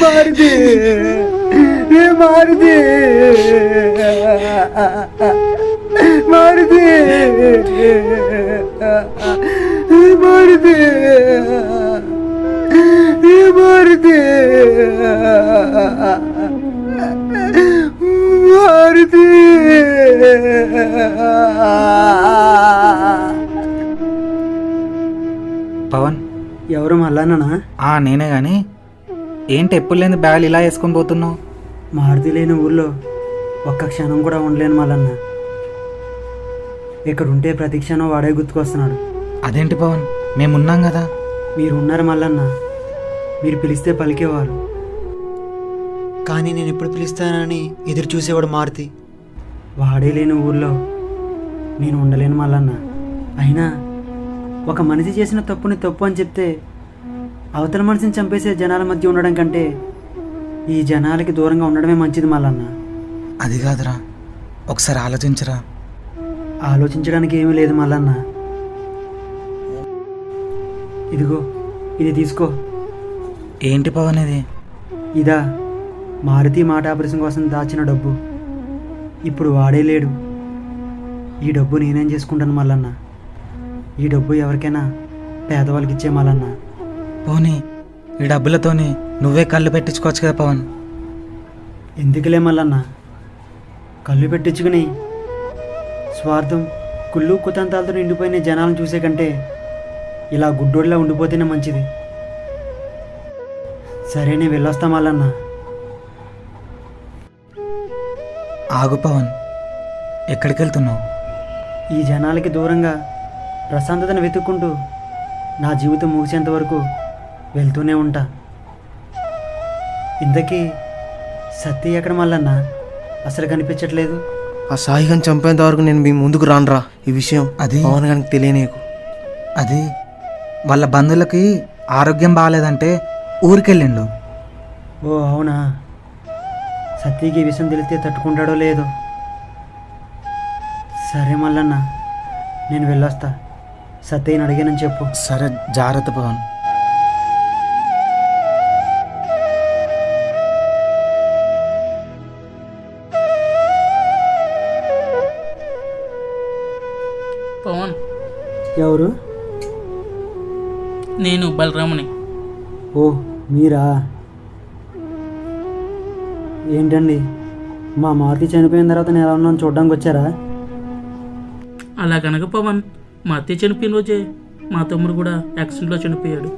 మారుతి మారుతి మారుతి మారుతి మారుతి మారుతి. పవన్, ఎవరు మళ్ళానా? నేనే గాని ఏంటి ఎప్పుడు లేని బ్యాగ్ ఇలా వేసుకొని పోతున్నావు? మారుతి లేని ఊళ్ళో ఒక్క క్షణం కూడా ఉండలేను మళ్ళన్న. ఇక్కడ ఉంటే ప్రతి క్షణం వాడే గుర్తుకొస్తున్నాడు. అదేంటి పవన్, మేమున్నాం కదా. మీరు ఉన్నారు మల్లన్న, మీరు పిలిస్తే పలికేవారు, కానీ నేను ఎప్పుడు పిలుస్తానని ఎదురు చూసేవాడు మారుతి. వాడే లేని ఊళ్ళో నేను ఉండలేను మల్లన్న. అయినా ఒక మనిషి చేసిన తప్పుని తప్పు అని చెప్తే అవతల మనిషిని చంపేసే జనాల మధ్య ఉండడం కంటే ఈ జనాలకి దూరంగా ఉండడమే మంచిది మల్లన్న. అది కాదురా, ఒకసారి ఆలోచించరా. ఆలోచించడానికి ఏమీ లేదు మల్లన్న. ఇదిగో ఇది తీసుకో. ఏంటి పవన్ ఇది? ఇదా మారుతి మాట ఆపరేషన్ కోసం దాచిన డబ్బు. ఇప్పుడు వాడే లేడు. ఈ డబ్బు నేనేం చేసుకుంటాను మల్లన్న. ఈ డబ్బు ఎవరికైనా పేదవాళ్ళకి ఇచ్చే మల్లన్న. పోనీ ఈ డబ్బులతోని నువ్వే కళ్ళు పెట్టించుకోవచ్చు కదా పవన్. ఎందుకులే మల్లన్న, కళ్ళు పెట్టించుకుని స్వార్థం కుళ్ళు కుతంతాలతో నిండిపోయిన జనాలను చూసే కంటే ఇలా గుడ్డోడిలా ఉండిపోతేనే మంచిది. సరే నేను వెళ్ళొస్తా మల్లన్న. ఆగు పవన్, ఎక్కడికి వెళ్తున్నావు? ఈ జనాలకి దూరంగా ప్రశాంతతను వెతుక్కుంటూ నా జీవితం ముగిసేంత వరకు వెళ్తూనే ఉంటా. ఇంతకీ సత్తి ఎక్కడ మల్లన్న? అసలు కనిపించట్లేదు. ఆ సాయిగాని చంపేంత వరకు నేను మీ ముందుకు రానురా. ఈ విషయం అది పవన్ గారికి తెలియనీకు. అది వాళ్ళ బంధువులకి ఆరోగ్యం బాగాలేదంటే ఊరికెళ్ళిండు. ఓ అవునా? సత్తికి ఈ విషయం తెలిస్తే తట్టుకుంటాడో లేదో. సరే మల్లన్న, నేను వెళ్ళొస్తా. సత్యని అడిగానని చెప్పు. సరే, జాగ్రత్త పవన్. పవన్, ఎవరు? నేను బలరాముని. ఓ మీరా? ఏంటండి, మా మారుతి చనిపోయిన తర్వాత నేను ఎలా ఉన్నాను చూడడానికి వచ్చారా? అలా కనుక పవన్, మా అత్తయ్య చనిపోయిన రోజే మా తమ్ముడు కూడా యాక్సిడెంట్లో చనిపోయాడు.